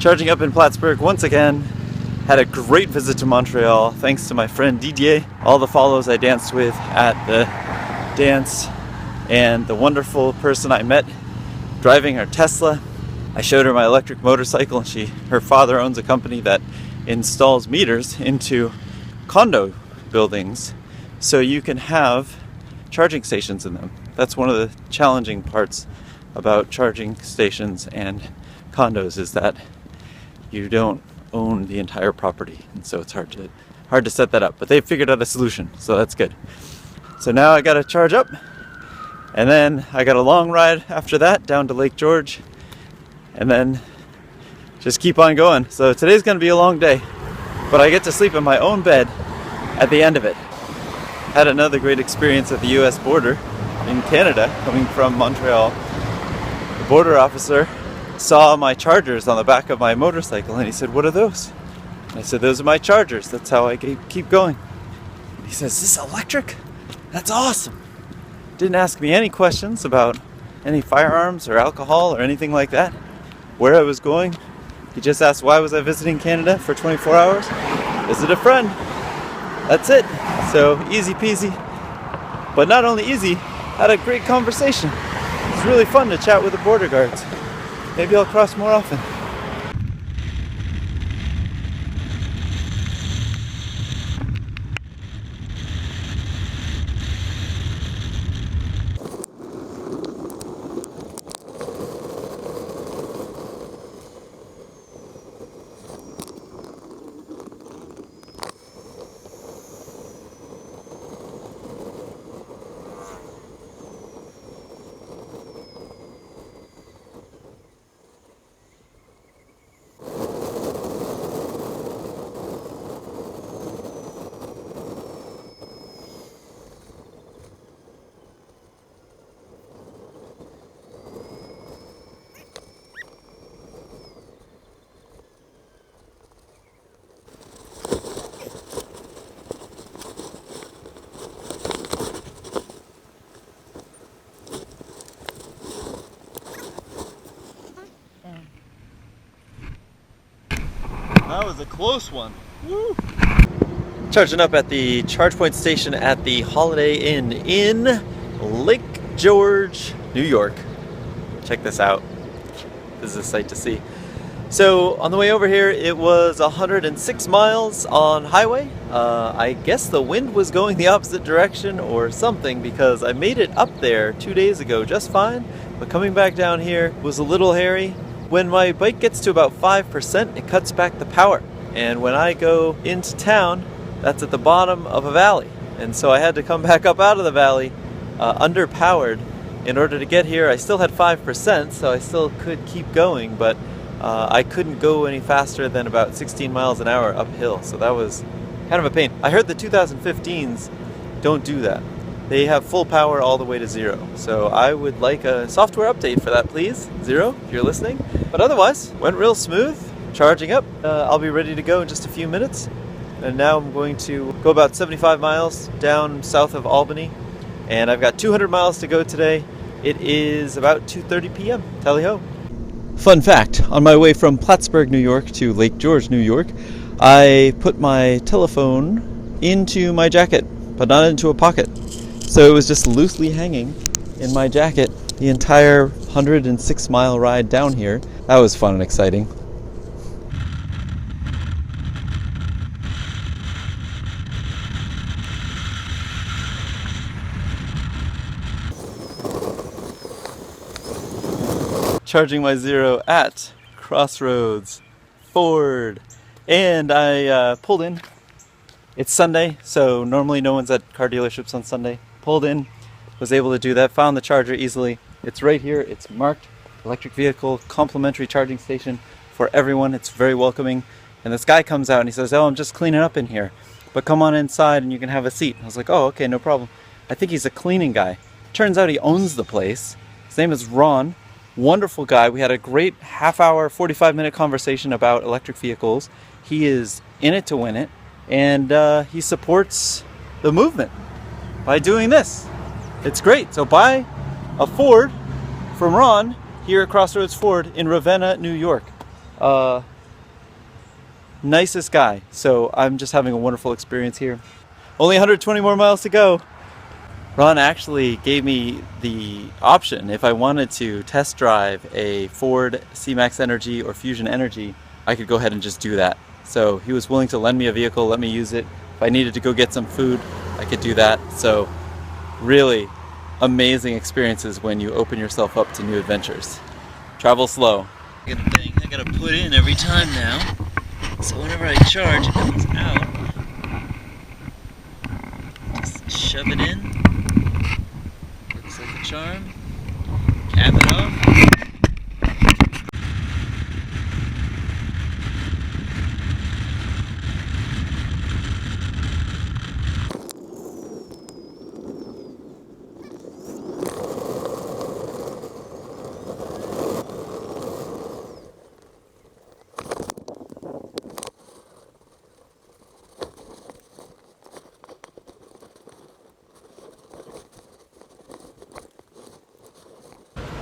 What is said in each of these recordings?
Charging up in Plattsburgh once again. Had a great visit to Montreal thanks to my friend Didier, all the follows I danced with at the dance, and the wonderful person I met driving her Tesla. I showed her my electric motorcycle, and her father owns a company that installs meters into condo buildings so you can have charging stations in them. That's one of the challenging parts about charging stations and condos, is that you don't own the entire property, and so it's hard to set that up, but they've figured out a solution, so that's good. So now I gotta charge up, and then I got a long ride after that down to Lake George, and then just keep on going. So today's gonna be a long day, but I get to sleep in my own bed at the end of it. Had another great experience at the US border in Canada, coming from Montreal. The border officer saw my chargers on the back of my motorcycle, and he said, "What are those?" And I said, "Those are my chargers. That's how I keep going." And he says, "Is this electric? That's awesome." Didn't ask me any questions about any firearms or alcohol or anything like that, where I was going. He just asked, why was I visiting Canada for 24 hours? Visit a friend. That's it. So easy peasy. But not only easy, had a great conversation. It's really fun to chat with the border guards. Maybe I'll cross more often. That was a close one. Woo! Charging up at the charge point station at the Holiday Inn in Lake George, New York. Check this out. This is a sight to see. So on the way over here, it was 106 miles on highway. I guess the wind was going the opposite direction or something, because I made it up there 2 days ago just fine, but coming back down here was a little hairy. When my bike gets to about 5%, it cuts back the power. And when I go into town, that's at the bottom of a valley. And so I had to come back up out of the valley, underpowered, in order to get here. I still had 5%, so I still could keep going, but I couldn't go any faster than about 16 miles an hour uphill. So that was kind of a pain. I heard the 2015s don't do that. They have full power all the way to 0. So I would like a software update for that, please. 0, if you're listening. But otherwise, went real smooth. Charging up. I'll be ready to go in just a few minutes. And now I'm going to go about 75 miles down south of Albany. And I've got 200 miles to go today. It is about 2:30 p.m. Tally-ho. Fun fact, on my way from Plattsburgh, New York to Lake George, New York, I put my telephone into my jacket, but not into a pocket. So it was just loosely hanging in my jacket the entire 106 mile ride down here. That was fun and exciting. Charging my 0 at Crossroads Ford, and I pulled in. It's Sunday, so normally no one's at car dealerships on Sunday. Pulled in, was able to do that, found the charger easily. It's right here, it's marked electric vehicle, complimentary charging station for everyone. It's very welcoming. And this guy comes out and he says, "Oh, I'm just cleaning up in here, but come on inside and you can have a seat." I was like, "Oh, okay, no problem." I think he's a cleaning guy. Turns out he owns the place. His name is Ron. Wonderful guy. We had a great half-hour, 45-minute conversation about electric vehicles. He is in it to win it, and he supports the movement by doing this. It's great. So buy a Ford from Ron here at Crossroads Ford in Ravenna, New York. nicest guy. So I'm just having a wonderful experience here. Only 120 more miles to go. Ron actually gave me the option if I wanted to test drive a Ford C-Max Energy or Fusion Energy, I could go ahead and just do that. So he was willing to lend me a vehicle, let me use it. If I needed to go get some food, I could do that. So really amazing experiences when you open yourself up to new adventures. Travel slow. Good thing I gotta put in every time now. So whenever I charge, it comes out. Just shove it in. Looks like a charm. Cap it off.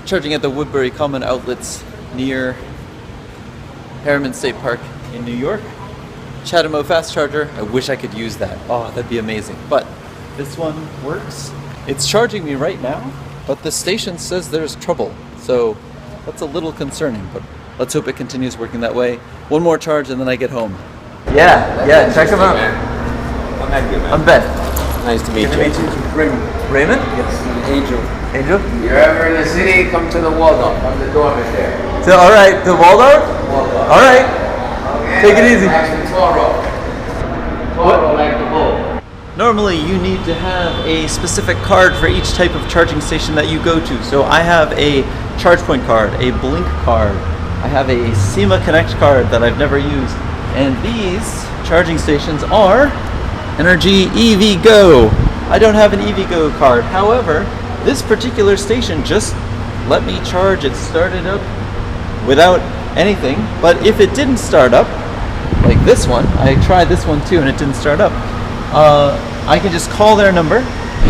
Charging at the Woodbury Common outlets near Harriman State Park in New York. Chatamo fast charger. I wish I could use that. Oh, that'd be amazing. But this one works. It's charging me right now, but the station says there's trouble. So that's a little concerning, but let's hope it continues working that way. One more charge and then I get home. Yeah, check them out. I'm Edgar, man. I'm Ben. Nice to meet you. Nice to meet you. Raymond. Raymond? Yes. Angel. Angel? If you're ever in the city, come to the Waldorf. I'm the doorman there. So, alright, the Waldorf? Waldorf. Alright. Okay. Take it easy. Next to Toro. Toro like the bull. Normally you need to have a specific card for each type of charging station that you go to. So I have a ChargePoint card, a Blink card, I have a SEMA Connect card that I've never used, and these charging stations are Energy EVgo. I don't have an EVgo card. However, this particular station just let me charge. It started up without anything, but if it didn't start up, like this one, I tried this one too and it didn't start up, I can just call their number,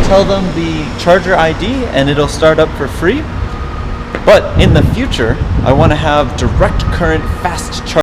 tell them the charger ID, and it'll start up for free. But in the future, I want to have direct current fast charging.